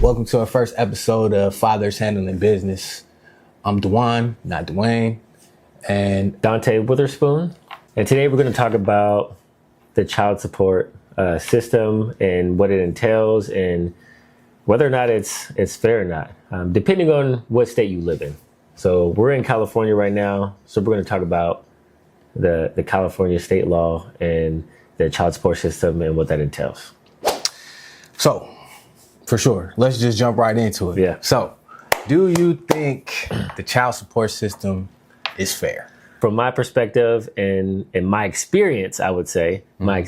Welcome to our first episode of Fathers Handling Business. I'm Dwyan, not Dwayne, and Donté Witherspoon. And today we're going to talk about the child support system and what it entails and whether or not it's fair or not, depending on what state you live in. So we're in California right now, so we're going to talk about the California state law and the child support system and what that entails. So, for sure, let's just jump right into it. Yeah. So, do you think the child support system is fair? From my perspective and in my experience, I would say, I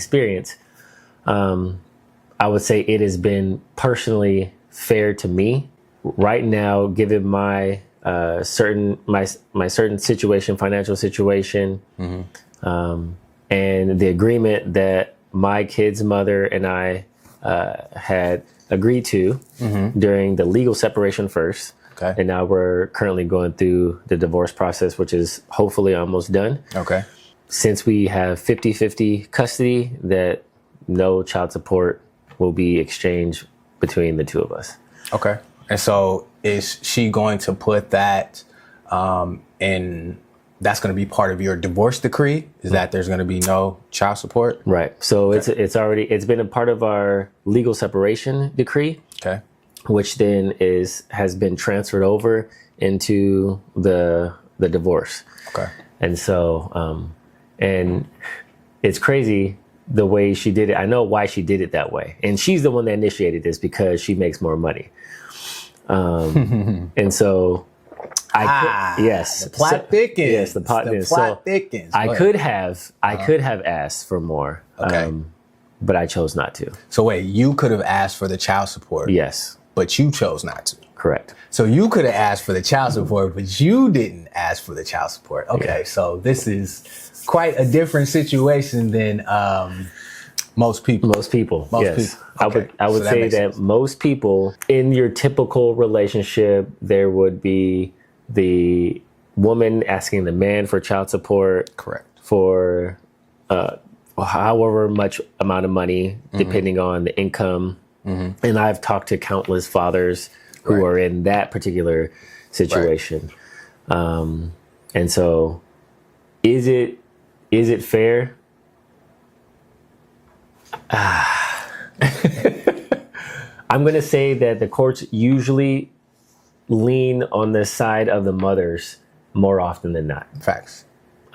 would say it has been personally fair to me right now, given my certain situation, financial situation, and the agreement that my kid's mother and I had agreed to during the legal separation first. Okay. And now we're currently going through the divorce process, which is hopefully almost done. Okay. Since we have 50-50 custody, that no child support will be exchanged between the two of us. Okay. And so is she going to put that in, that's going to be part of your divorce decree? Is that there's going to be no child support? Right. So it's been a part of our legal separation decree. Okay. Which then has been transferred over into the divorce. Okay. And so, and it's crazy the way she did it. I know why she did it that way. And she's the one that initiated this because she makes more money. And so yes. The plot thickens. Yes, the plot thickens. I could have asked for more. Okay. But I chose not to. So wait, you could have asked for the child support. Yes. But you chose not to. Correct. So you could have asked for the child support, but you didn't ask for the child support. Okay, Yeah. So this is quite a different situation than most people. Most people. Yes. Okay. I would So say makes that sense. most people in your typical relationship, there would be the woman asking the man for child support. Correct. For however much amount of money, depending on the income. And I've talked to countless fathers who are in that particular situation. And so is it fair? I'm going to say that the courts usually lean on the side of the mothers more often than not. Facts.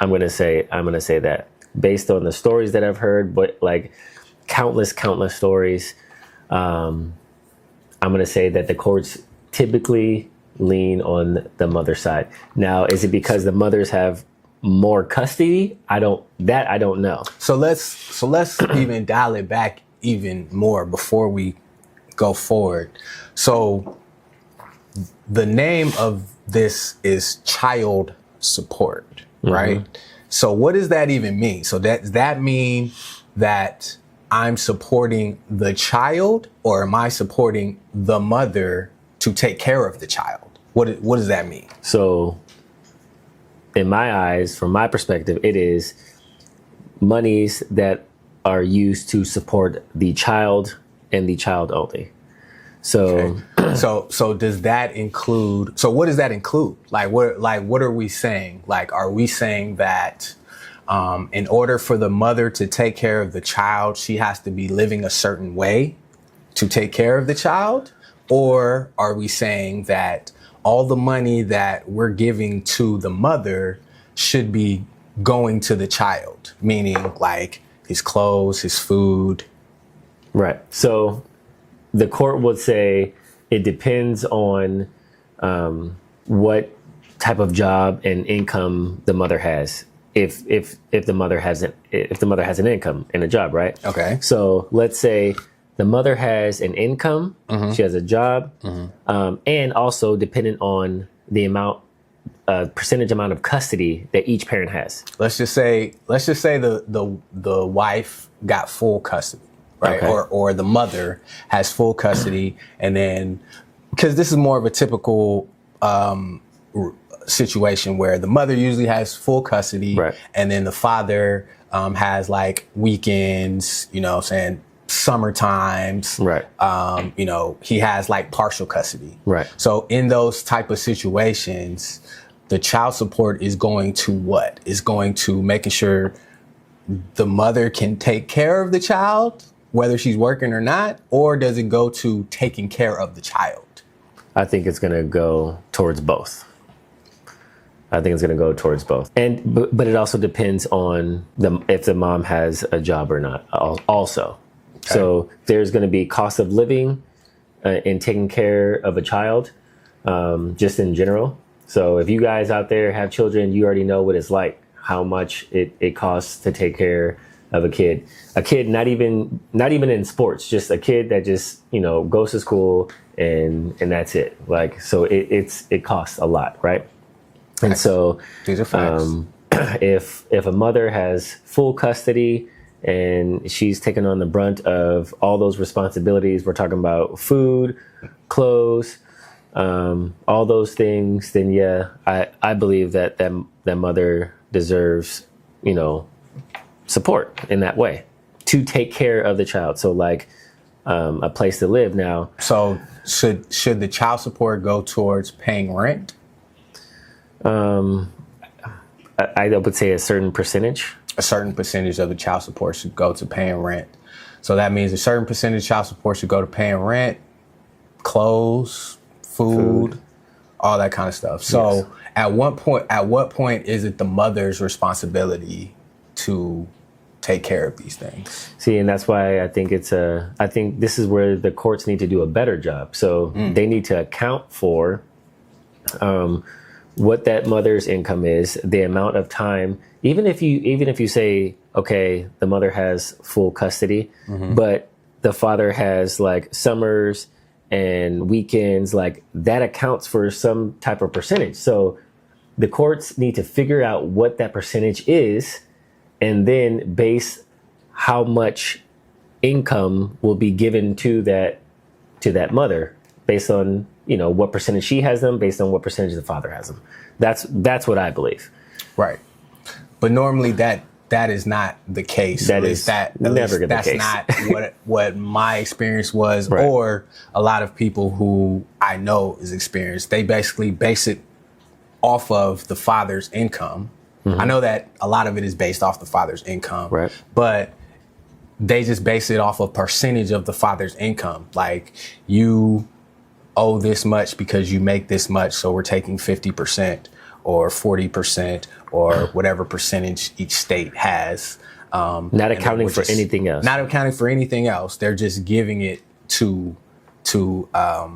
I'm going to say that based on the stories that I've heard, but like countless stories, I'm going to say that the courts typically lean on the mother side. Now, is it because the mothers have more custody? I don't know. So let's even dial it back even more before we go forward. So the name of this is child support, right? So what does that even mean? So does that mean that I'm supporting the child, or am I supporting the mother to take care of the child? What does that mean? So in my eyes, from my perspective, it is monies that are used to support the child and the child only. So, so does that include? So what does that include? What are we saying? Like, are we saying that in order for the mother to take care of the child, she has to be living a certain way to take care of the child? Or are we saying that all the money that we're giving to the mother should be going to the child, meaning like his clothes, his food? Right. So the court would say it depends on what type of job and income the mother has. If the mother has an income and a job, right? Okay. So let's say the mother has an income, she has a job, and also dependent on the percentage amount of custody that each parent has. Let's just say the wife got full custody, right? Okay. Or the mother has full custody, and then because this is more of a typical situation where the mother usually has full custody, right, and then the father has like weekends, you know what I'm saying, summer times. Right. He has like partial custody. Right. So in those type of situations, the child support is going to what? Is going to making sure the mother can take care of the child, whether she's working or not, or does it go to taking care of the child? I think it's going to go towards both. And but it also depends on if the mom has a job or not also. Okay. So there's going to be cost of living in taking care of a child, just in general. So if you guys out there have children, you already know what it's like, how much it costs to take care of a kid, not even in sports, just a kid that just, goes to school and that's it. Like, so it costs a lot. Right. And so these are facts. If a mother has full custody and she's taking on the brunt of all those responsibilities, we're talking about food, clothes, all those things, then yeah, I believe that mother deserves, support in that way to take care of the child. So like a place to live now. So should the child support go towards paying rent? I would say a certain percentage. A certain percentage of the child support should go to paying rent. So that means a certain percentage of child support should go to paying rent, clothes, food, all that kind of stuff. So yes. At what point is it the mother's responsibility to take care of these things? See, and that's why I think I think this is where the courts need to do a better job. So they need to account for what that mother's income is, the amount of time, even if you say, okay, the mother has full custody, but the father has like summers and weekends, like that accounts for some type of percentage. So the courts need to figure out what that percentage is and then base how much income will be given to that mother based on, what percentage she has them, based on what percentage the father has them. That's what I believe. Right. But normally that is not the case. That's never the case. That's not what my experience was, right. Or a lot of people who I know is experienced. They basically base it off of the father's income. I know that a lot of it is based off the father's income, right. But they just base it off a percentage of the father's income. Like, you owe this much because you make this much, so we're taking 50% or 40% or whatever percentage each state has. Not accounting for anything else. Not accounting for anything else. They're just giving it to the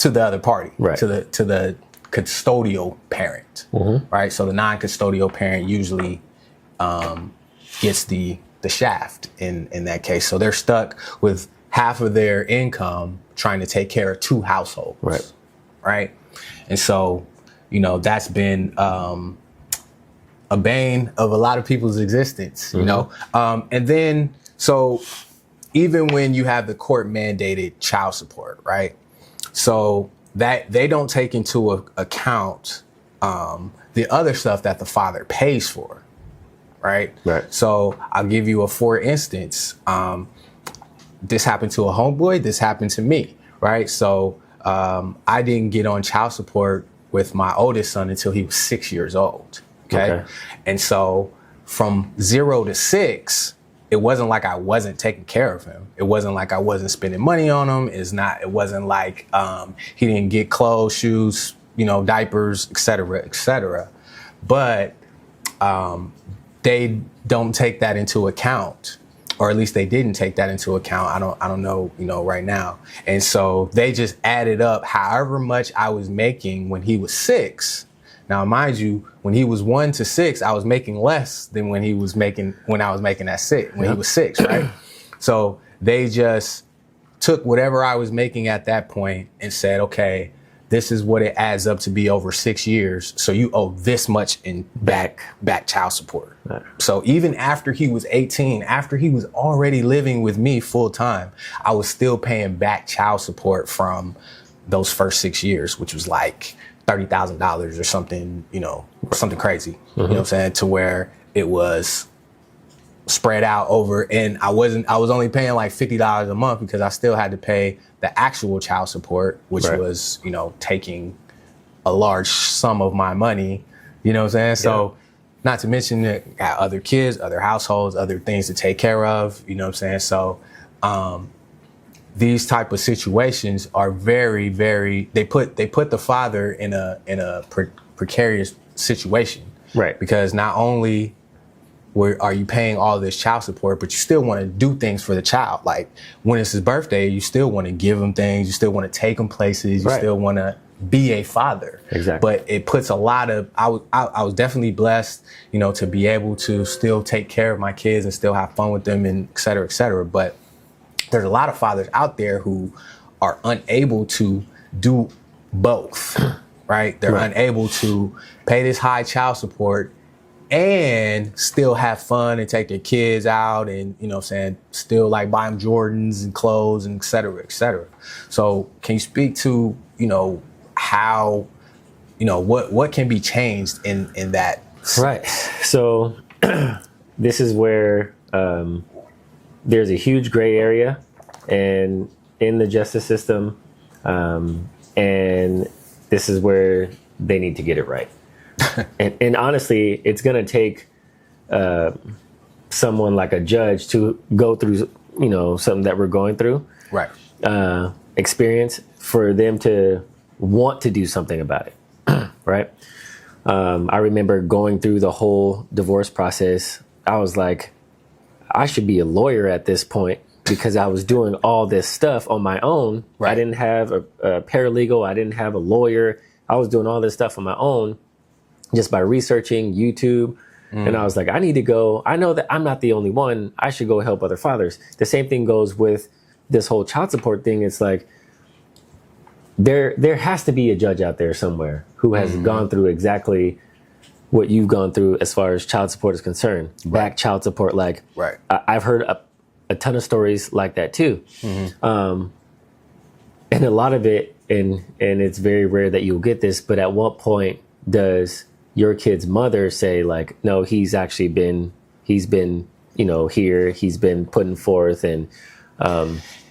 other party, right. to the custodial parent, right? So the non-custodial parent usually gets the shaft in that case. So they're stuck with half of their income trying to take care of two households, right? And so, that's been a bane of a lot of people's existence, and then, so even when you have the court mandated child support, right? So that they don't take into account the other stuff that the father pays for, right? Right. So I'll give you for instance, this happened to a homeboy, this happened to me, right? So I didn't get on child support with my oldest son until he was 6 years old, okay? And so from 0 to 6, it wasn't like I wasn't taking care of him. It wasn't like I wasn't spending money on him. It wasn't like he didn't get clothes, shoes, diapers, et cetera. But they don't take that into account, or at least they didn't take that into account. I don't know, right now. And so they just added up however much I was making when he was 6. Now, mind you, when he was 1 to 6, I was making less than when I was making that 6, when he was 6, right? So they just took whatever I was making at that point and said, okay, this is what it adds up to be over 6 years. So you owe this much in back child support. Right. So even after he was 18, after he was already living with me full time, I was still paying back child support from those first 6 years, which was like $30,000 or something, something crazy, you know what I'm saying? To where it was spread out over, and I was only paying like $50 a month because I still had to pay the actual child support, which was, you know, taking a large sum of my money, you know what I'm saying? So not to mention that got other kids, other households, other things to take care of, you know what I'm saying? So these type of situations are very, very, they put the father in a precarious situation. Right. Because not only are you paying all this child support, but you still want to do things for the child. Like when it's his birthday, you still want to give him things. You still want to take him places. You still want to be a father. Exactly. But it puts a lot of, I was definitely blessed, you know, to be able to still take care of my kids and still have fun with them and et cetera, et cetera. But there's a lot of fathers out there who are unable to do both, right? They're unable to pay this high child support and still have fun and take their kids out and, you know what I'm saying, still like buy them Jordans and clothes and et cetera, et cetera. So can you speak to, you know, how, you know, what can be changed in that? Right. So this is where there's a huge gray area and in the justice system. And this is where they need to get it right. And honestly, it's going to take someone like a judge to go through, you know, something that we're going through, right? Experience for them to want to do something about it, right? I remember going through the whole divorce process. I was like, I should be a lawyer at this point because I was doing all this stuff on my own. Right. I didn't have a paralegal. I didn't have a lawyer. I was doing all this stuff on my own, just by researching YouTube. And I was like, I need to go. I know that I'm not the only one. I should go help other fathers. The same thing goes with this whole child support thing. It's like, there has to be a judge out there somewhere who has gone through exactly what you've gone through as far as child support is concerned. Back child support. Like, I've heard a ton of stories like that too. And a lot of it, and it's very rare that you'll get this, but at what point does your kid's mother say like, no, he's been, you know, here, he's been putting forth and,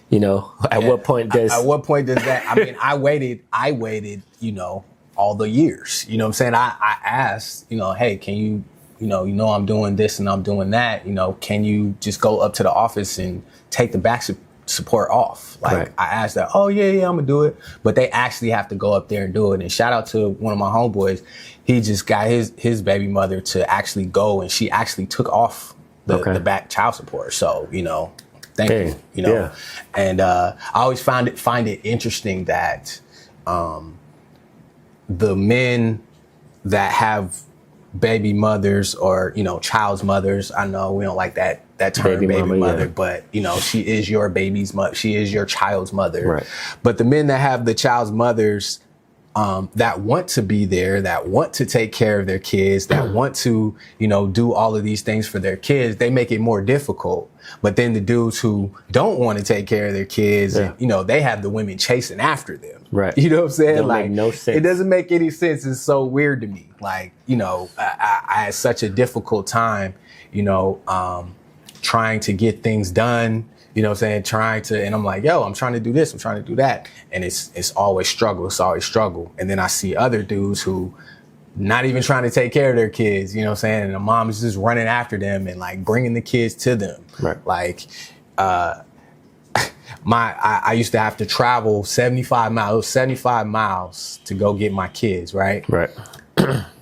you know, at what point does that, I mean, I waited, you know, all the years, you know what I'm saying? I asked, you know, hey, can you know, I'm doing this and I'm doing that, you know, can you just go up to the office and take the back support off? Like I asked that, oh yeah, I'm gonna do it. But they actually have to go up there and do it. And shout out to one of my homeboys. He just got his baby mother to actually go and she actually took off the back child support. So, you know, thank you, you know. Yeah. And I always find it interesting that the men that have baby mothers or, you know, child's mothers, I know we don't like that term, baby mother, but, you know, she is your baby's mother. She is your child's mother. Right. But the men that have the child's mothers that want to be there, that want to take care of their kids, that want to, you know, do all of these things for their kids, they make it more difficult. But then the dudes who don't want to take care of their kids, and, you know, they have the women chasing after them. Right. You know what I'm saying? Don't make no sense. It doesn't make any sense. It's so weird to me. Like, you know, I had such a difficult time, you know, trying to get things done, you know what I'm saying? And I'm like, yo, I'm trying to do this, I'm trying to do that. And it's always struggle. It's always struggle. And then I see other dudes who not even trying to take care of their kids, you know what I'm saying? And the mom is just running after them and like bringing the kids to them. Right. Like, I used to have to travel 75 miles to go get my kids, right? Right.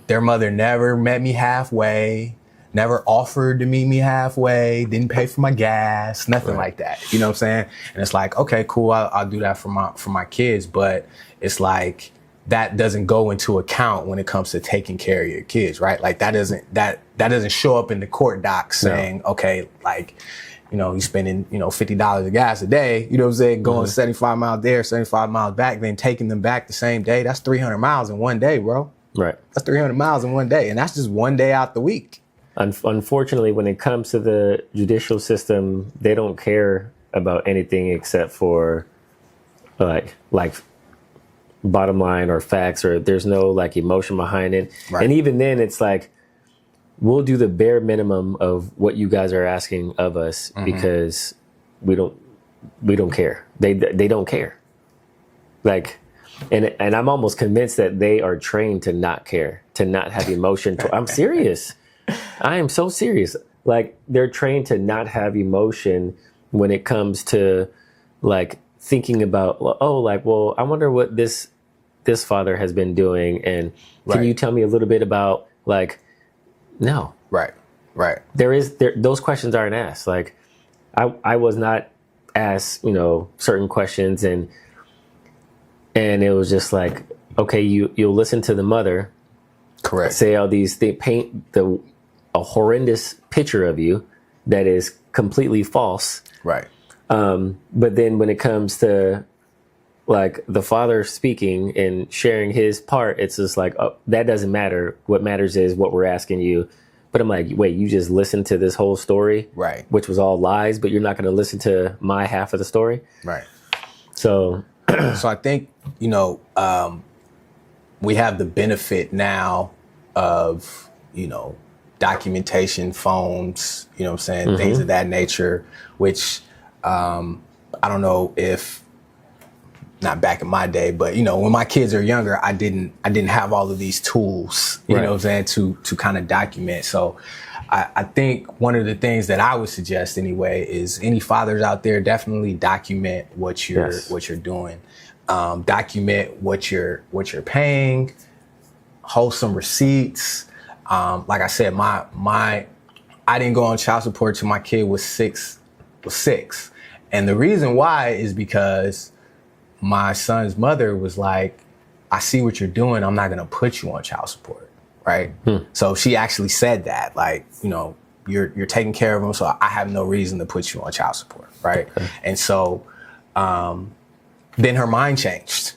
Their mother never met me halfway, never offered to meet me halfway, didn't pay for my gas, nothing like that. You know what I'm saying? And it's like, okay, cool, I'll do that for my kids. But it's like, that doesn't go into account when it comes to taking care of your kids, right? Like that doesn't show up in the court docs saying, okay, like, you know, he's spending, you know, $50 of gas a day, you know what I'm saying? Going 75 miles there, 75 miles back, then taking them back the same day. That's 300 miles in one day, bro. Right. That's 300 miles in one day. And that's just one day out the week. Unfortunately, when it comes to the judicial system, they don't care about anything except for like bottom line or facts, or there's no like emotion behind it. Right. And even then it's like, we'll do the bare minimum of what you guys are asking of us because we don't care. They don't care. Like, and I'm almost convinced that they are trained to not care, to not have emotion. I'm serious. I am so serious. Like, they're trained to not have emotion when it comes to like thinking about, oh, like, well, I wonder what this father has been doing, and can you tell me a little bit about, like, no. Right. Those questions aren't asked. Like, I was not asked, certain questions, and it was just like, okay, you'll listen to the mother, correct, say all these things, paint a horrendous picture of you that is completely false. Right. But then when it comes to like the father speaking and sharing his part, it's just like, oh, that doesn't matter. What matters is what we're asking you. But I'm like, wait, you just listened to this whole story, right? Which was all lies, but you're not going to listen to my half of the story, right? So, so I think we have the benefit now of documentation, phones, things of that nature, which I don't know if, not back in my day, but when my kids are younger, I didn't have all of these tools, you know what I'm saying, to kind of document. So I think one of the things that I would suggest anyway is any fathers out there, definitely document what you're doing. Document what you're paying, hold some receipts. Like I said, I didn't go on child support till my kid was six. And the reason why is because my son's mother was like, I see what you're doing. I'm not going to put you on child support. Right. So she actually said that, like, you're taking care of him. So I have no reason to put you on child support. Right. Okay. And so then her mind changed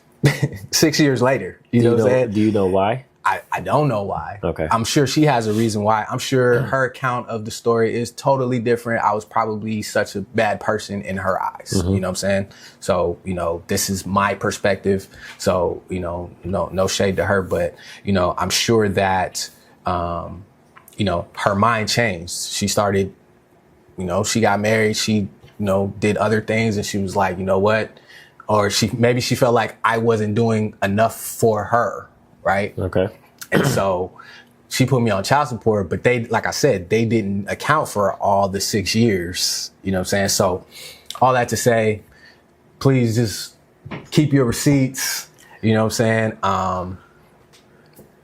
6 years later. You know what I'm saying? Do you know why? I don't know why. Okay. I'm sure she has a reason why. I'm sure her account of the story is totally different. I was probably such a bad person in her eyes. You know what I'm saying? So, this is my perspective. So, no shade to her, but, I'm sure that, her mind changed. She started, she got married. She, did other things, and she was like, you know what? Or maybe she felt like I wasn't doing enough for her. Right. Okay. And so she put me on child support, but like I said, they didn't account for all the 6 years. You know what I'm saying? So all that to say, please just keep your receipts. You know what I'm saying?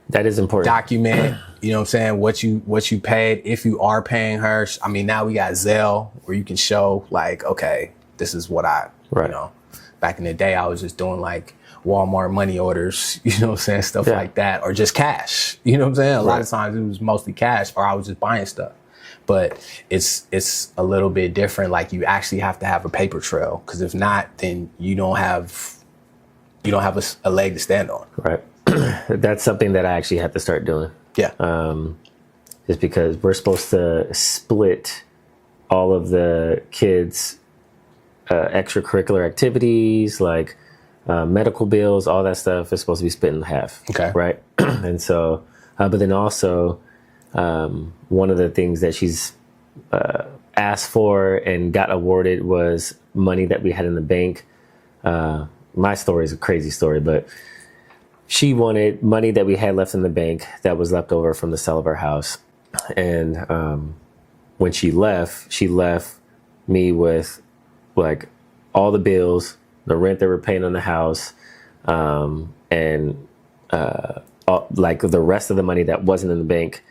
That is important. Document, you know what I'm saying, what you paid, if you are paying her. I mean, now we got Zelle where you can show like, okay, this is what back in the day, I was just doing like Walmart money orders, you know what I'm saying, stuff like that, or just cash, you know what I'm saying? A lot of times it was mostly cash, or I was just buying stuff. But it's a little bit different. Like, you actually have to have a paper trail, because if not, then you don't have a leg to stand on. Right. That's something that I actually have to start doing. Yeah. Just because we're supposed to split all of the kids' extracurricular activities, like medical bills, all that stuff is supposed to be split in half. Okay. Right. And so, but then also, one of the things that she's asked for and got awarded was money that we had in the bank. My story is a crazy story, but she wanted money that we had left in the bank that was left over from the sale of our house. And when she left me with like all the bills, the rent that we're paying on the house, and like the rest of the money that wasn't in the bank,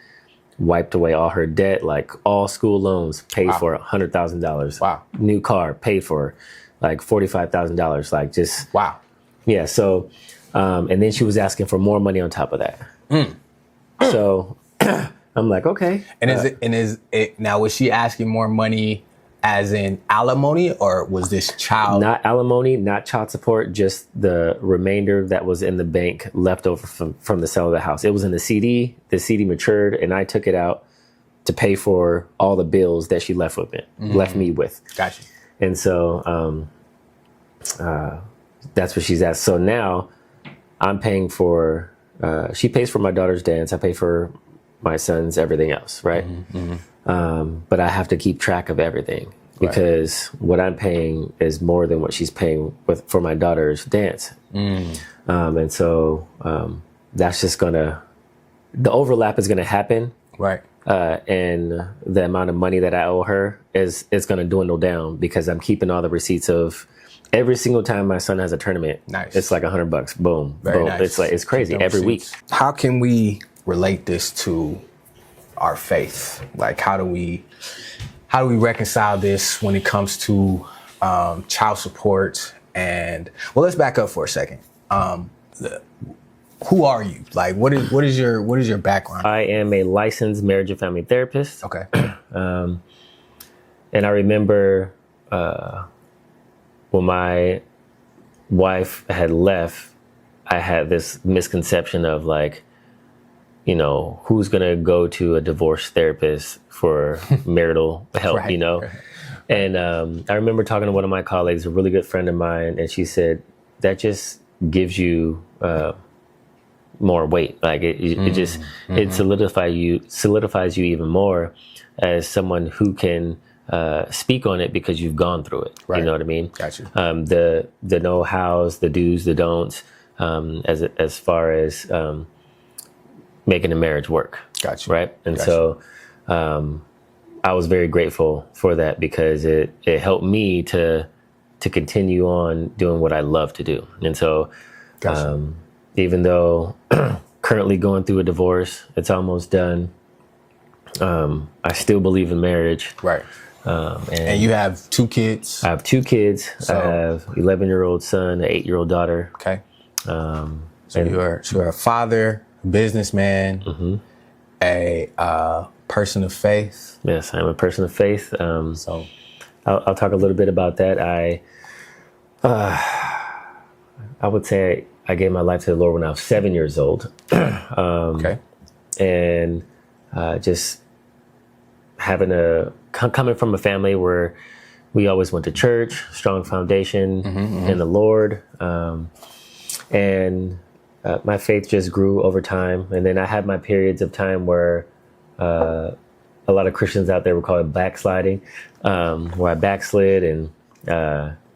wiped away all her debt, like all school loans paid for $100,000. Wow. New car paid for like $45,000. Like, just wow. Yeah. So, and then she was asking for more money on top of that. So I'm like, okay. And is it now, was she asking more money as in alimony, or was this child? Not alimony, not child support, just the remainder that was in the bank left over from the sale of the house. It was in the CD. The CD matured, and I took it out to pay for all the bills that she left me with. Gotcha. And so that's what she's asked. So now I'm paying for, she pays for my daughter's dance. I pay for my son's everything else, right? But I have to keep track of everything because what I'm paying is more than what she's paying for my daughter's dance. And so that's just the overlap is gonna happen. Right. And the amount of money that I owe her is gonna dwindle down because I'm keeping all the receipts of every single time my son has a tournament. Nice. It's like $100. Boom. Very boom. nice. It's crazy every week. How can we relate this to our faith? Like, how do we reconcile this when it comes to child support? And well, let's back up for a second. Who are you? Like, what is your background? I am a licensed marriage and family therapist. Okay. And I remember when my wife had left, I had this misconception of like, you know, who's going to go to a divorce therapist for marital help, Right. you know? And I remember talking to one of my colleagues, a really good friend of mine, and she said, that just gives you more weight. Like it just, it solidifies you even more as someone who can speak on it because you've gone through it. Right. You know what I mean? Gotcha. The know-hows, the do's, the don'ts, as far as making a marriage work. Gotcha. Right. And Gotcha. so I was very grateful for that because it helped me to continue on doing what I love to do. And so Gotcha. even though currently going through a divorce, it's almost done. I still believe in marriage. Right. And you have 2 kids. I have 2 kids. So- I have 11-year-old son, an 8-year-old daughter. Okay. So you're a father, businessman, a person of faith. Yes, I'm a person of faith. So I'll talk a little bit about that. I would say I gave my life to the Lord when I was 7 years old. okay. And just coming from a family where we always went to church, strong foundation in the Lord. And my faith just grew over time. And then I had my periods of time where a lot of Christians out there would call it backsliding, where I backslid and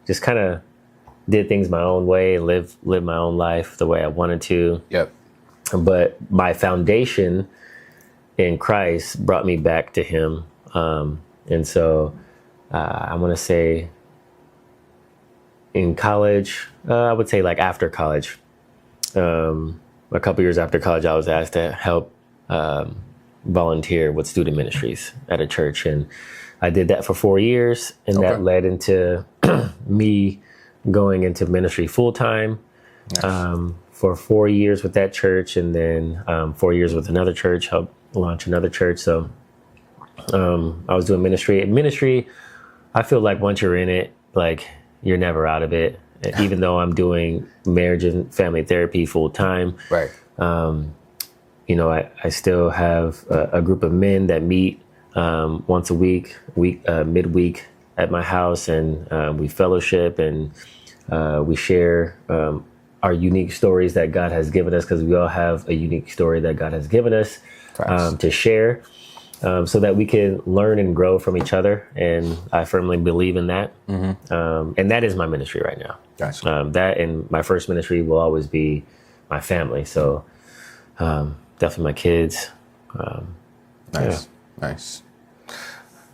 just kind of did things my own way, live my own life the way I wanted to. Yep. But my foundation in Christ brought me back to him. And so I want to say in college, I would say like after college, a couple years after college, I was asked to help volunteer with student ministries at a church. And I did that for 4 years. And that led into me going into ministry full time. Nice. For 4 years with that church, and then 4 years with another church, helped launch another church. So I was doing ministry. Ministry, I feel like once you're in it, like you're never out of it. Even though I'm doing marriage and family therapy full time, right? You know, I still have a group of men that meet once a week, midweek at my house, and we fellowship and we share our unique stories that God has given us, because we all have a unique story that God has given us to share, so that we can learn and grow from each other. And I firmly believe in that. And that is my ministry right now. Gotcha. That and my first ministry will always be my family. So definitely my kids. Nice. Nice.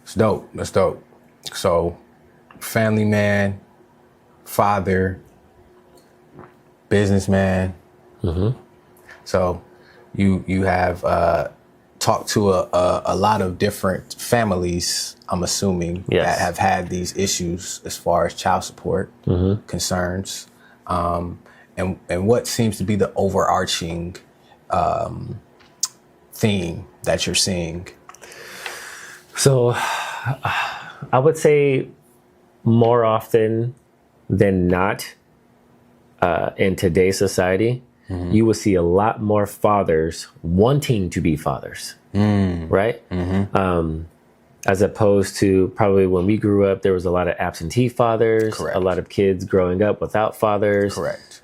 It's dope. That's dope. So family man, father, businessman. So you have talked to a lot of different families, I'm assuming, that have had these issues as far as child support concerns. And what seems to be the overarching theme that you're seeing? So I would say more often than not, in today's society, you will see a lot more fathers wanting to be fathers, right? As opposed to probably when we grew up, there was a lot of absentee fathers, Correct. A lot of kids growing up without fathers. Correct.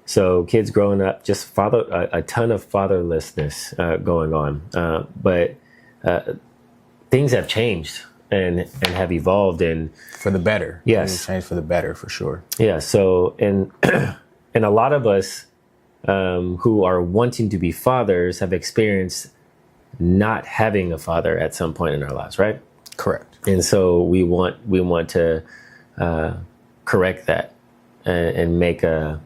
So kids growing up, just a ton of fatherlessness going on. But things have changed and have evolved, and for the better. Yes, Things changed for the better, for sure. Yeah. So and and a lot of us who are wanting to be fathers have experienced not having a father at some point in our lives, right? Correct. And so we want to correct that and make a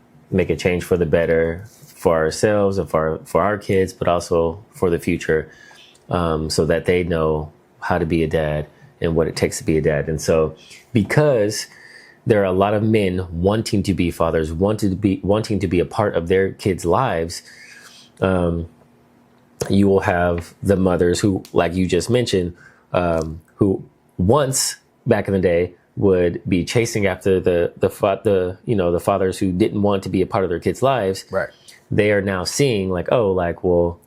change for the better for ourselves and for our kids, but also for the future, so that they know how to be a dad and what it takes to be a dad. And so because there are a lot of men wanting to be fathers, wanting to be a part of their kids' lives, you will have the mothers who, like you just mentioned, who once back in the day would be chasing after the fathers who didn't want to be a part of their kids' lives. Right. They are now seeing like, oh, like, well,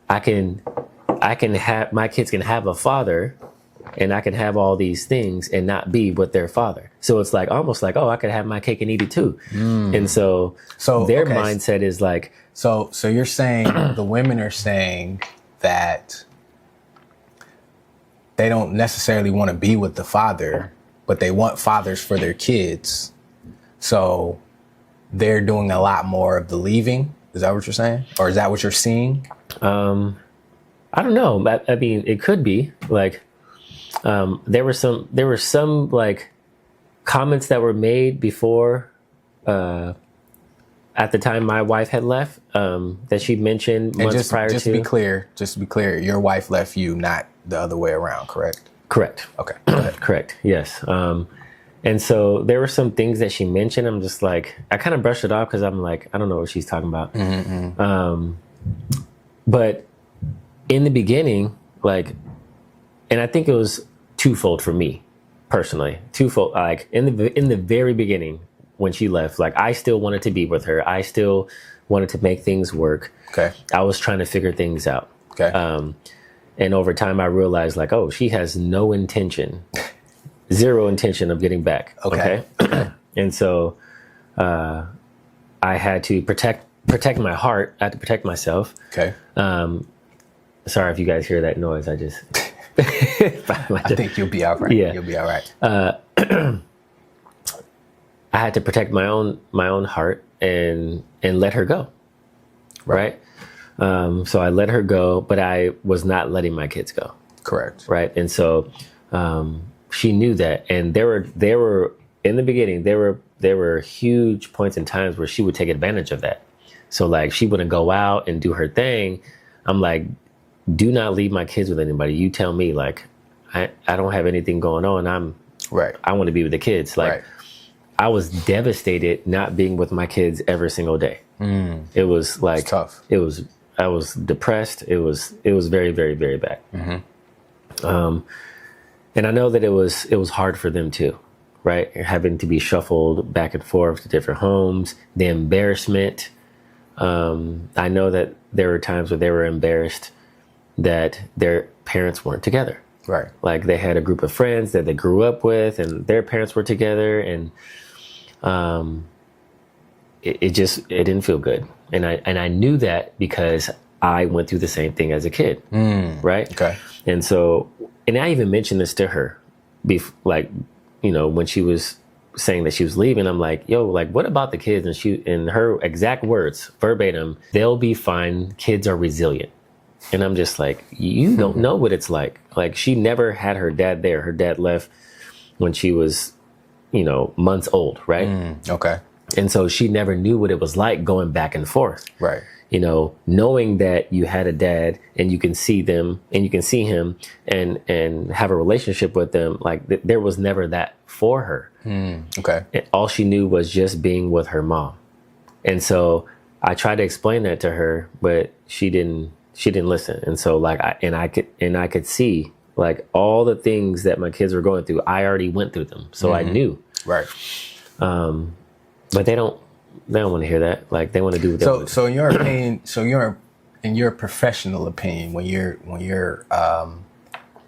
I can have, my kids can have a father, and I can have all these things and not be with their father. So it's like almost like, oh, I could have my cake and eat it too. And so their mindset is like, so you're saying the women are saying that they don't necessarily want to be with the father, but they want fathers for their kids. So they're doing a lot more of the leaving. Is that what you're saying? Or is that what you're seeing? I don't know. I mean, it could be like, there were some like comments that were made before, at the time my wife had left, that she mentioned months prior to. Just to be clear, your wife left you, not the other way around, correct? Correct. Okay. Go ahead. Correct. Yes. And so there were some things that she mentioned. I'm just like, I kind of brushed it off because I'm like, I don't know what she's talking about. But in the beginning, like, and I think it was twofold for me personally. Twofold, like in the very beginning when she left, like I still wanted to be with her. I still wanted to make things work. Okay. I was trying to figure things out. Okay. And over time I realized like, oh, she has no intention, zero intention of getting back. Okay. And so I had to protect my heart. I had to protect myself. Okay. Sorry if you guys hear that noise. I just I think you'll be all right. Yeah. You'll be all right. I had to protect my own heart and let her go. Right. So I let her go, but I was not letting my kids go. Correct. Right. And so she knew that. And there were in the beginning, there were huge points in times where she would take advantage of that. So like she wouldn't go out and do her thing. I'm like, do not leave my kids with anybody. You tell me, like, I don't have anything going on. I want to be with the kids. Like, I was devastated not being with my kids every single day. It was like, it's tough. I was depressed. It was very, very, very bad. And I know that it was hard for them too, right? Having to be shuffled back and forth to different homes, the embarrassment. I know that there were times where they were embarrassed that their parents weren't together. Right. Like they had a group of friends that they grew up with and their parents were together, and it didn't feel good. And I knew that because I went through the same thing as a kid. Right. Okay. And so, and I even mentioned this to her when she was saying that she was leaving. I'm like, yo, like, what about the kids? And in her exact words, verbatim, they'll be fine. Kids are resilient. And I'm just like, you don't know what it's like. Like, she never had her dad there. Her dad left when she was, months old, right? Okay. And so she never knew what it was like going back and forth. Right. Knowing that you had a dad and you can see them and you can see him and have a relationship with them, like there was never that for her. Okay. And all she knew was just being with her mom. And so I tried to explain that to her, but she didn't listen. And so like, I could see like all the things that my kids were going through. I already went through them. So I knew. Right. But they don't want to hear that. Like, they want to do what they want. So in your opinion, in your professional opinion, when you're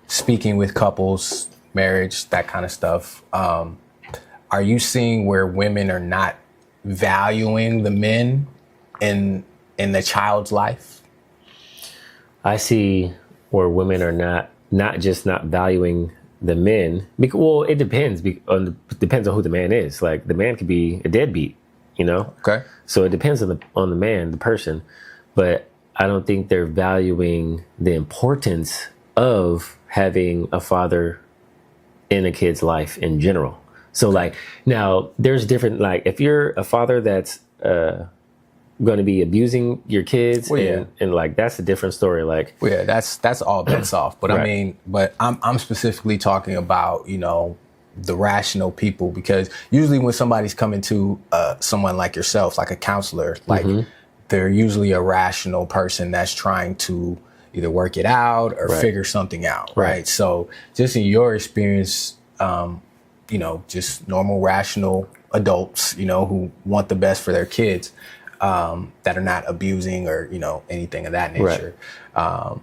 speaking with couples, marriage, that kind of stuff, are you seeing where women are not valuing the men in the child's life? I see where women are not just not valuing the men. Well, it depends depends on who the man is. Like the man could be a deadbeat, you know. Okay. So it depends on the man, the person, but I don't think they're valuing the importance of having a father in a kid's life in general. So like now there's different, like if you're a father that's going to be abusing your kids, and like that's a different story. Like that's all bets off. But right. I mean, but I'm specifically talking about, you know, the rational people, because usually when somebody's coming to someone like yourself, like a counselor, like they're usually a rational person that's trying to either work it out or figure something out, right? So just in your experience, you know, just normal rational adults, you know, who want the best for their kids, that are not abusing or, you know, anything of that nature. Like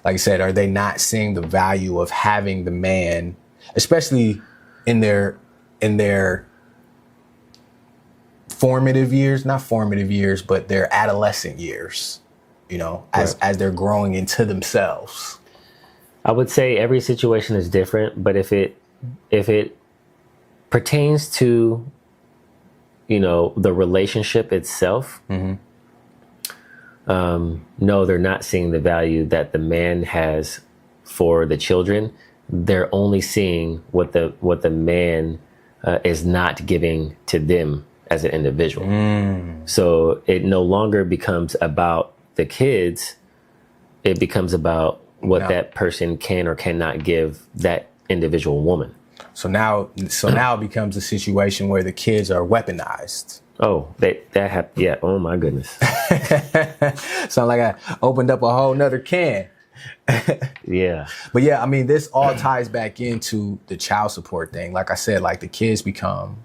I said, are they not seeing the value of having the man, especially in their formative years, not formative years, but their adolescent years, you know, as they're growing into themselves? I would say every situation is different, but if it pertains to, you know, the relationship itself, no, they're not seeing the value that the man has for the children. They're only seeing what the man is not giving to them as an individual. So it no longer becomes about the kids. It becomes about what that person can or cannot give that individual woman. So now it becomes a situation where the kids are weaponized. Oh, that happened. Yeah. Oh my goodness. Sound like I opened up a whole nother can. Yeah. But yeah, I mean, this all ties back into the child support thing. Like I said, like the kids become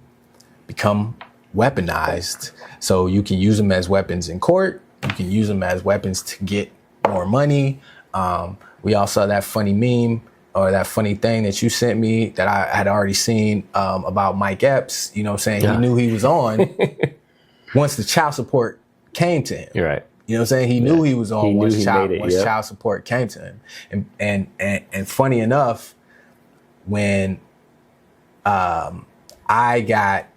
weaponized. So you can use them as weapons in court. You can use them as weapons to get more money. We all saw that funny meme, or that funny thing that you sent me that I had already seen, about Mike Epps, you know, saying he knew he was on once the child support came to him. You're right. You know what I'm saying? He knew he was on once child support came to him. And funny enough, when I got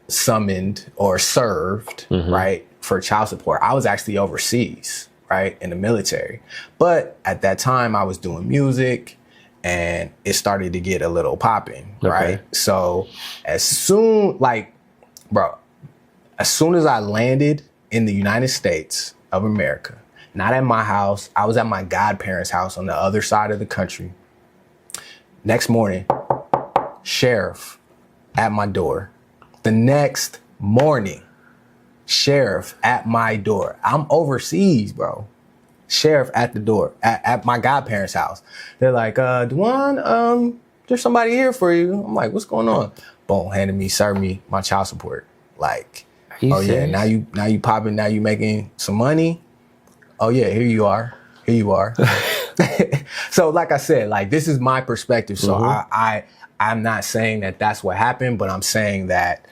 summoned or served, right, for child support, I was actually overseas, right, in the military. But at that time I was doing music and it started to get a little popping, right? So as soon as I landed in the United States of America, not at my house, I was at my godparents' house on the other side of the country. Next morning, sheriff at my door. The next morning, sheriff at my door. I'm overseas, bro. Sheriff at the door, at my godparents' house. They're like, Dwyan, there's somebody here for you. I'm like, what's going on? Boom, served me my child support. Like, oh yeah, now you popping, now you making some money. Oh yeah, here you are. So like I said, like this is my perspective. So I'm not saying that that's what happened, but I'm saying that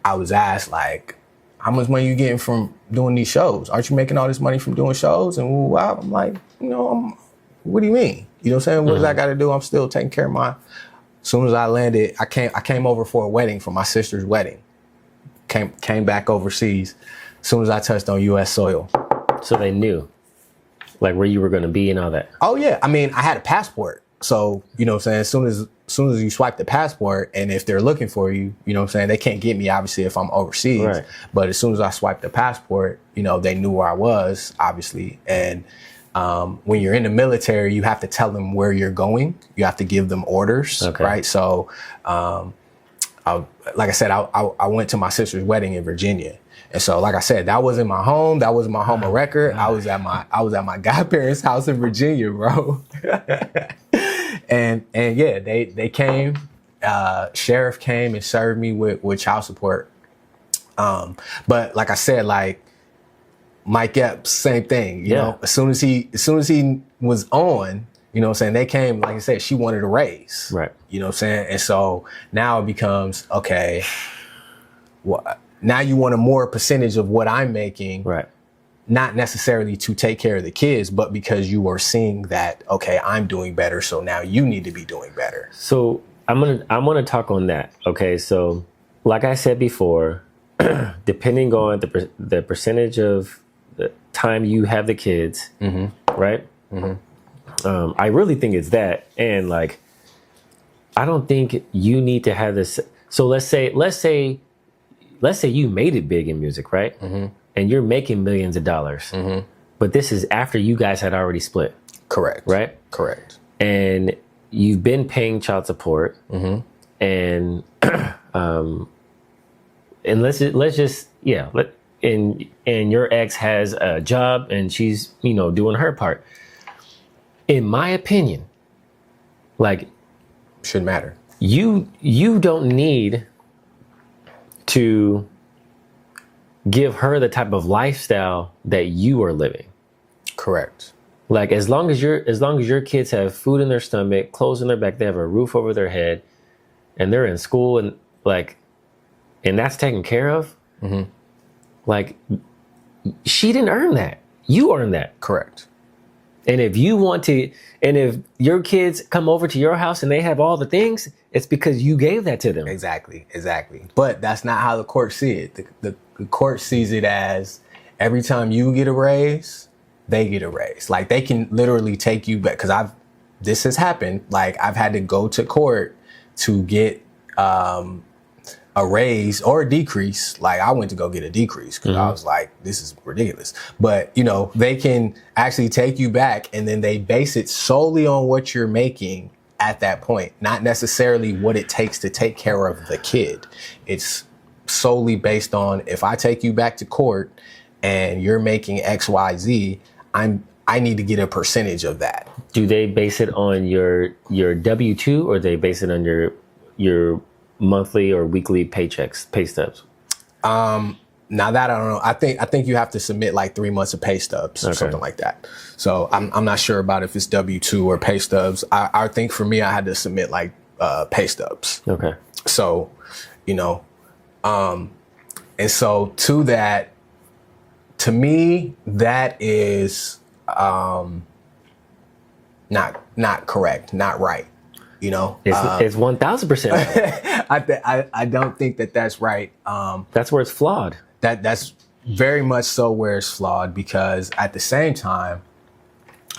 I was asked, like, how much money you getting from doing these shows? Aren't you making all this money from doing shows? And wow, I'm like, you know, what do you mean? You know what I'm saying? What does I got to do? I'm still taking care of as soon as I landed, I came over for a wedding, for my sister's wedding. Came back overseas as soon as I touched on U.S. soil. So they knew, like, where you were going to be and all that. Oh yeah, I mean, I had a passport, so you know what I'm saying. As soon as you swipe the passport, and if they're looking for you, you know what I'm saying, they can't get me obviously if I'm overseas. Right. But as soon as I swiped the passport, you know, they knew where I was, obviously. And when you're in the military, you have to tell them where you're going. You have to give them orders, right? So, like I said, I went to my sister's wedding in Virginia. And so, like I said, that wasn't my home. That wasn't my home of record. I was at my godparents' house in Virginia, bro. and yeah, they came. Sheriff came and served me with child support. But like I said, like Mike Epps, same thing. You know, as soon as he was on, you know what I'm saying, they came, like I said, she wanted a raise. Right. You know what I'm saying? And so now it becomes, okay, now you want a more percentage of what I'm making. Right. Not necessarily to take care of the kids, but because you are seeing that, okay, I'm doing better, so now you need to be doing better. So I'm gonna talk on that. Okay, so like I said before, depending on the percentage of the time you have the kids, right? I really think it's that, and like, I don't think you need to have this. So let's say you made it big in music, right? And you're making millions of dollars, but this is after you guys had already split. Correct. Right? Correct. And you've been paying child support, and let's just and your ex has a job and she's doing her part. In my opinion, like, shouldn't matter. You don't need to give her the type of lifestyle that you are living. Correct. Like, as long as your kids have food in their stomach, clothes in their back, they have a roof over their head, and they're in school, and that's taken care of. Like, she didn't earn that. You earned that. Correct. And if your kids come over to your house and they have all the things, it's because you gave that to them. Exactly. But that's not how the court see it. The court sees it as every time you get a raise, they get a raise. Like, they can literally take you back, because this has happened. Like, I've had to go to court to get a raise or a decrease. Like, I went to go get a decrease because I was like, this is ridiculous. But, they can actually take you back, and then they base it solely on what you're making at that point, not necessarily what it takes to take care of the kid. It's solely based on, if I take you back to court and you're making X, Y, Z, I need to get a percentage of that. Do they base it on your W-2, or they base it on your monthly or weekly pay stubs? Now that I don't know. I think you have to submit like 3 months of pay stubs or something like that. So I'm not sure about if it's W-2 or pay stubs. I think for me, I had to submit like pay stubs. Okay. So, and so to me, that is not correct, not right. It's 1,000%. I don't think that's right. That's where it's flawed. That's very much so where it's flawed, because at the same time,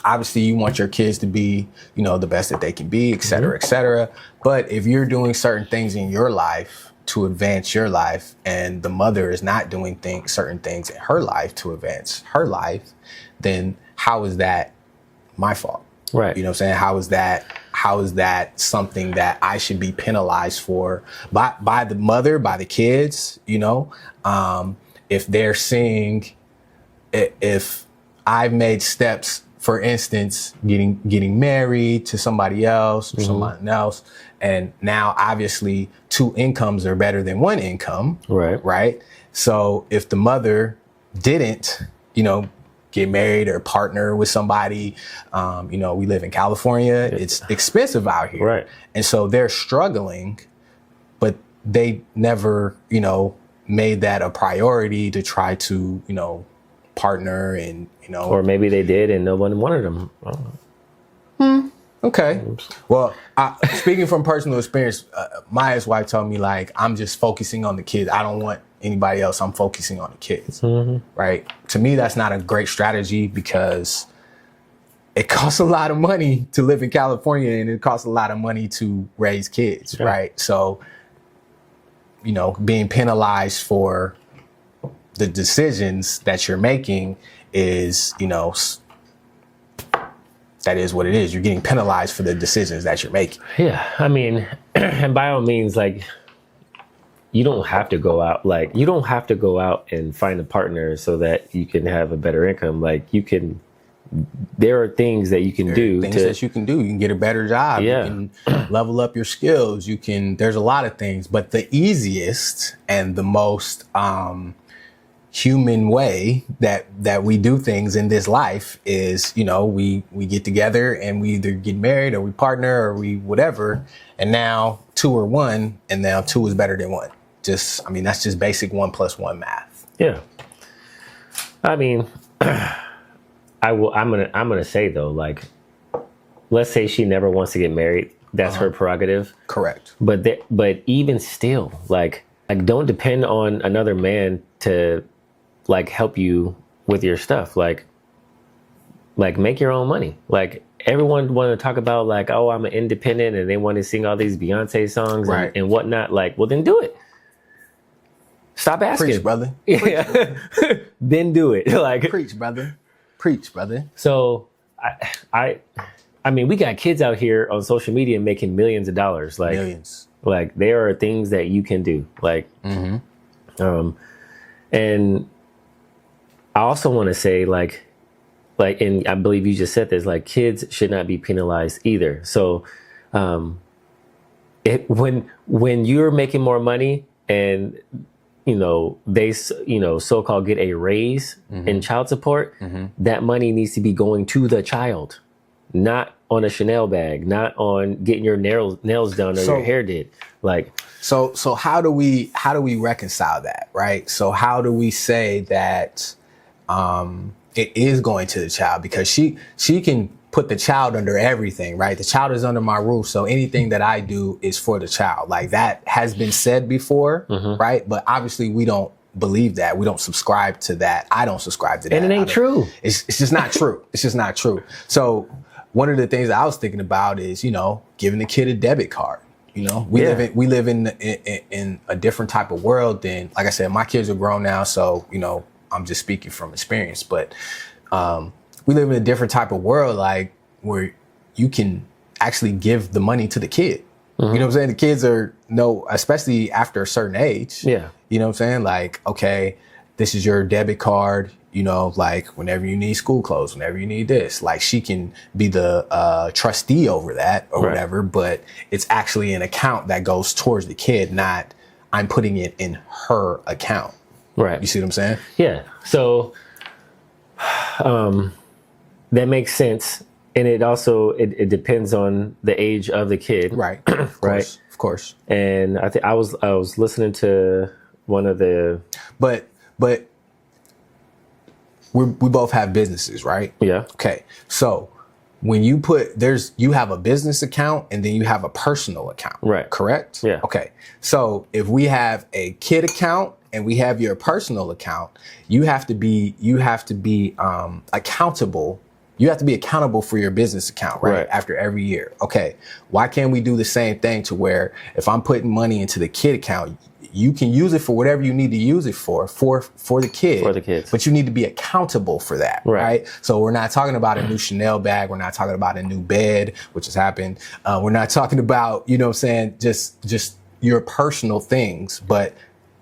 obviously you want your kids to be, the best that they can be, et cetera, et cetera. But if you're doing certain things in your life to advance your life, and the mother is not doing certain things in her life to advance her life, then how is that my fault? Right. You know what I'm saying? How is that something that I should be penalized for by the mother, by the kids, if they're seeing, if I've made steps, for instance, getting married to somebody else or someone else, and now obviously 2 incomes are better than 1 income. Right. So if the mother didn't, get married or partner with somebody, we live in California, it's expensive out here. Right. And so they're struggling, but they never, made that a priority to try to, partner and, Or maybe they did and no one wanted them. Okay. Well, speaking from personal experience, my ex-wife told me, like, I'm just focusing on the kids. I don't want anybody else. I'm focusing on the kids. Right. To me, that's not a great strategy, because it costs a lot of money to live in California, and it costs a lot of money to raise kids. Yeah. Right. So, being penalized for the decisions that you're making is, that is what it is. You're getting penalized for the decisions that you're making. Yeah. I mean, and by all means, like, you don't have to go out and find a partner so that you can have a better income. Like, there are things that you can do. That you can do. You can get a better job. Yeah. You can level up your skills. There's a lot of things, but the easiest and the most, human way that we do things in this life is, we get together and we either get married or we partner or we whatever, and now 2 are 1, and now 2 is better than 1. that's just basic 1 + 1 math. Yeah. I mean, I'm gonna say though, like, let's say she never wants to get married. That's her prerogative. Correct. But even still, like don't depend on another man to like help you with your stuff. Like make your own money. Like everyone want to talk about like, oh, I'm an independent, and they want to sing all these Beyonce songs and whatnot. Like, well, then do it. Stop asking. Preach, brother. Yeah. Then do it. Like preach, brother. Preach, brother. So I mean, we got kids out here on social media making millions of dollars. Like millions. Like there are things that you can do. Like, and I also want to say like, and I believe you just said this, like kids should not be penalized either. So, when you're making more money and, they, so-called get a raise in child support, that money needs to be going to the child, not on a Chanel bag, not on getting your nails done or your hair did. Like, so how do we reconcile that? Right. So how do we say that, it is going to the child, because she can put the child under everything, right? The child is under my roof. So anything that I do is for the child. Like that has been said before, right? But obviously we don't believe that. We don't subscribe to that. I don't subscribe to that. And it ain't true. It's just not true. It's just not true. So one of the things I was thinking about is, giving the kid a debit card. We live in a different type of world than, like I said, my kids are grown now. So, I'm just speaking from experience, but we live in a different type of world, like where you can actually give the money to the kid. You know what I'm saying? The kids especially after a certain age. Yeah. You know what I'm saying? Like, okay, this is your debit card, like whenever you need school clothes, whenever you need this, like she can be the trustee over that or whatever, but it's actually an account that goes towards the kid, not I'm putting it in her account. Right. You see what I'm saying? Yeah. So that makes sense. And it also, it depends on the age of the kid. Right. Right. Of course. And I think I was listening to one of the, but we both have businesses, right? Yeah. Okay. So when you you have a business account and then you have a personal account. Right. Correct? Yeah. Okay. So if we have a kid account and we have your personal account, you have to be accountable. You have to be accountable for your business account, right? After every year. Okay. Why can't we do the same thing to where if I'm putting money into the kid account, you can use it for whatever you need to use it for the kid. For the kids. But you need to be accountable for that, right? So we're not talking about a new Chanel bag. We're not talking about a new bed, which has happened. We're not talking about, just your personal things, but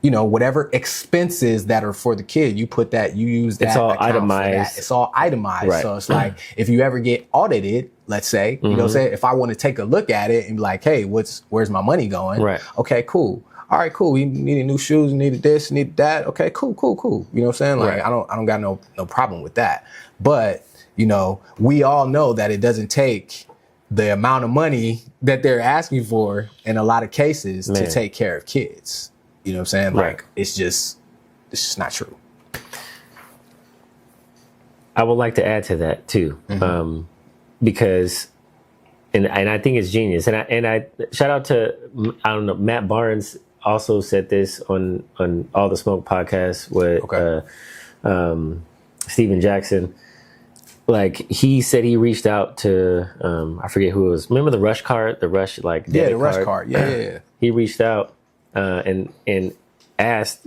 whatever expenses that are for the kid, you use that. It's all itemized. It's all itemized. Right. So it's like, if you ever get audited, let's say, if I want to take a look at it and be like, hey, where's my money going? Right. Okay, cool. All right, cool. We needed new shoes, needed this, needed that. Okay, cool. You know what I'm saying? Like, I don't got no problem with that. But, we all know that it doesn't take the amount of money that they're asking for in a lot of cases to take care of kids. You know what I'm saying? Like, it's just not true. I would like to add to that too, because, and I think it's genius. And I shout out to, Matt Barnes also said this on All the Smoke podcast with Steven Jackson. Like, he said he reached out to, I forget who it was. Remember the Rush card? The Rush, like, the Rush card. Yeah. He reached out and asked,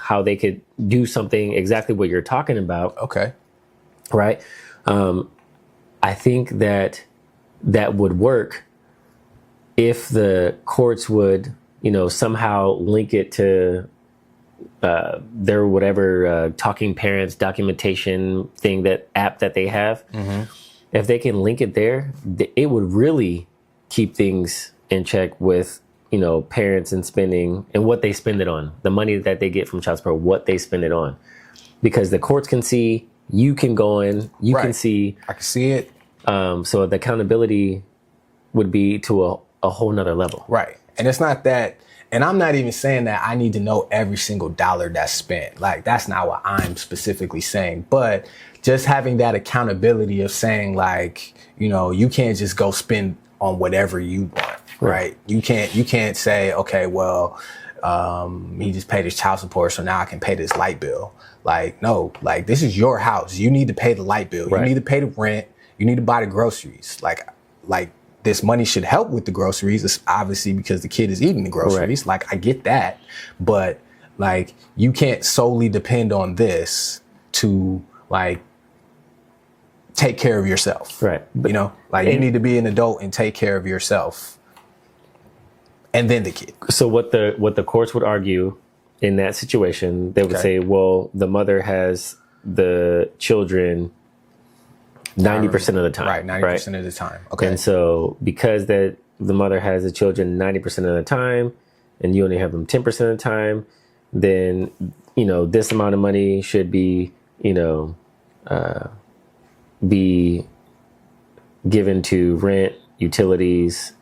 how they could do something exactly what you're talking about. Okay. Right. I think that would work if the courts would, somehow link it to their whatever talking parents documentation thing, that app that they have. If they can link it there, it would really keep things in check with, parents and spending and what they spend it on, the money that they get from child support, what they spend it on, because the courts can see, you can go in, you can see. I can see it. So the accountability would be to a whole nother level. Right. And it's not that and I'm not even saying that I need to know every single dollar that's spent. Like, that's not what I'm specifically saying. But just having that accountability of saying, like, you know, you can't just go spend on whatever you want, right? You can't say, okay, well, he just paid his child support, so now I can pay this light bill. Like, no, like, this is your house. You need to pay the light bill. You need to pay the rent. You need to buy the groceries. Like this money should help with the groceries. It's obviously because the kid is eating the groceries. Like, I get that. But, like, you can't solely depend on this to, like, take care of yourself. Right. You know, like, you need to be an adult and take care of yourself. And then the kid. So what the courts would argue in that situation, they would say, well, the mother has the children 90% of the time. Right, 90% of the time. Okay. And so because that the mother has the children 90% of the time and you only have them 10% of the time, then, you know, this amount of money should be, you know, be given to rent, utilities,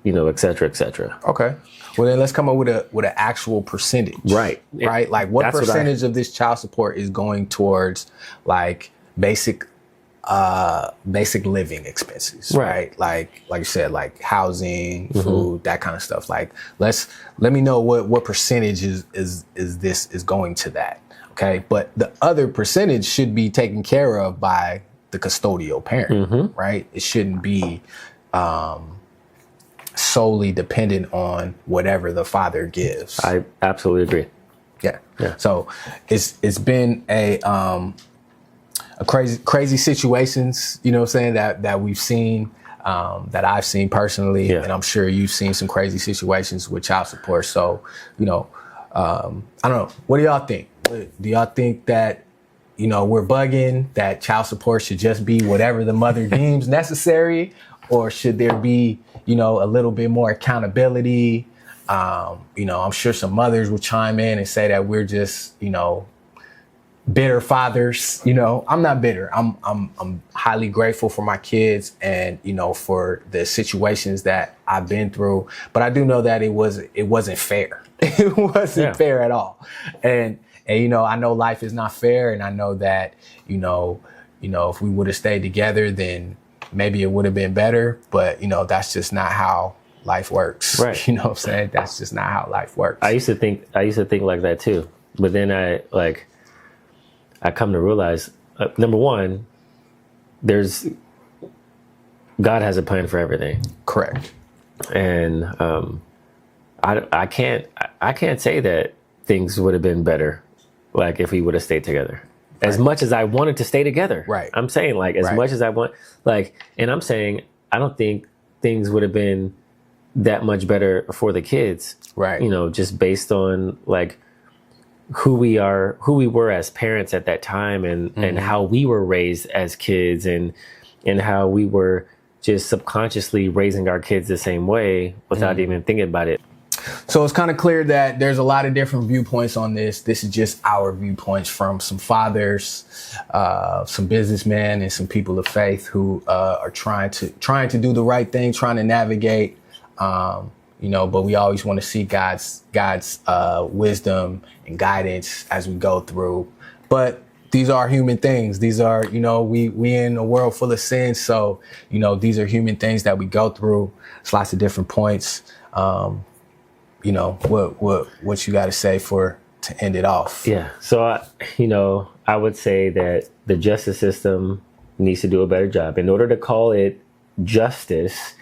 you know, et cetera, et cetera. Okay. Well, then let's come up with an actual percentage. Right. Right. Like, what percentage of this child support is going towards, like, basic living expenses, right? Like you said, like housing, food, that kind of stuff. Like, let me know what percentage is going to that. Okay. But the other percentage should be taken care of by the custodial parent, right? It shouldn't be, solely dependent on whatever the father gives. I absolutely agree. Yeah. So it's been a crazy situations, you know what I'm saying, that we've seen, that I've seen personally, and I'm sure you've seen some crazy situations with child support. So, you know, I don't know. What do y'all think? Do y'all think that, you know, we're bugging, that child support should just be whatever the mother deems necessary? Or should there be, you know, a little bit more accountability? You know, I'm sure some mothers will chime in and say that we're just, you know, bitter fathers. You know, I'm not bitter. I'm highly grateful for my kids and, you know, for the situations that I've been through. But I do know that it wasn't fair. It wasn't fair at all. And you know, I know life is not fair, and I know that, you know, if we would have stayed together, then maybe it would have been better, but, you know, that's just not how life works. Right. You know what I'm saying? That's just not how life works. I used to think like that too. But then I come to realize, number one, God has a plan for everything. Correct. And I can't say that things would have been better, like, if we would have stayed together. As much as I wanted to stay together. Right. I'm saying, like, as much as I want, like, and I'm saying, I don't think things would have been that much better for the kids. Right. You know, just based on, like, who we were as parents at that time, and how we were raised as kids, and how we were just subconsciously raising our kids the same way without even thinking about it. So it's kind of clear that there's a lot of different viewpoints on this. This is just our viewpoints from some fathers, some businessmen, and some people of faith who are trying to do the right thing, trying to navigate, you know, but we always want to see God's wisdom and guidance as we go through. But these are human things. These are, you know, we in a world full of sin. So, you know, these are human things that we go through. It's lots of different points. You know, what you got to say to end it off? Yeah. So, you know, I would say that the justice system needs to do a better job. In order to call it justice,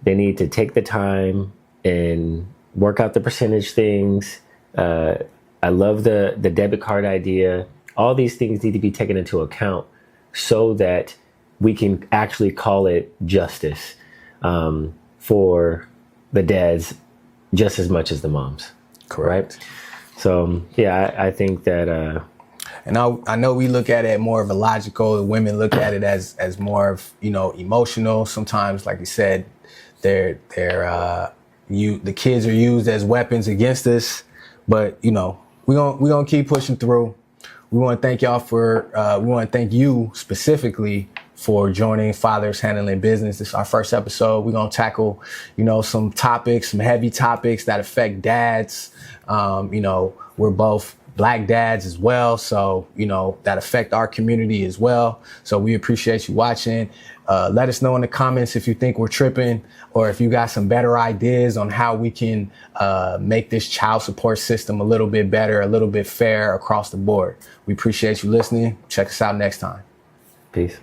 they need to take the time and work out the percentage things. I love the debit card idea. All these things need to be taken into account so that we can actually call it justice for the dads just as much as the moms. Correct. Right? So, yeah, I think that... and I know we look at it more of a logical, women look at it as more of, you know, emotional. Sometimes, like you said, the kids are used as weapons against us. But, you know, we're gonna keep pushing through. We want to thank y'all we want to thank you specifically for joining Fathers Handling Business. This is our first episode. We're going to tackle, some topics, some heavy topics that affect dads. We're both Black dads as well. So, that affect our community as well. So we appreciate you watching. Let us know in the comments if you think we're tripping or if you got some better ideas on how we can make this child support system a little bit better, a little bit fair across the board. We appreciate you listening. Check us out next time. Peace.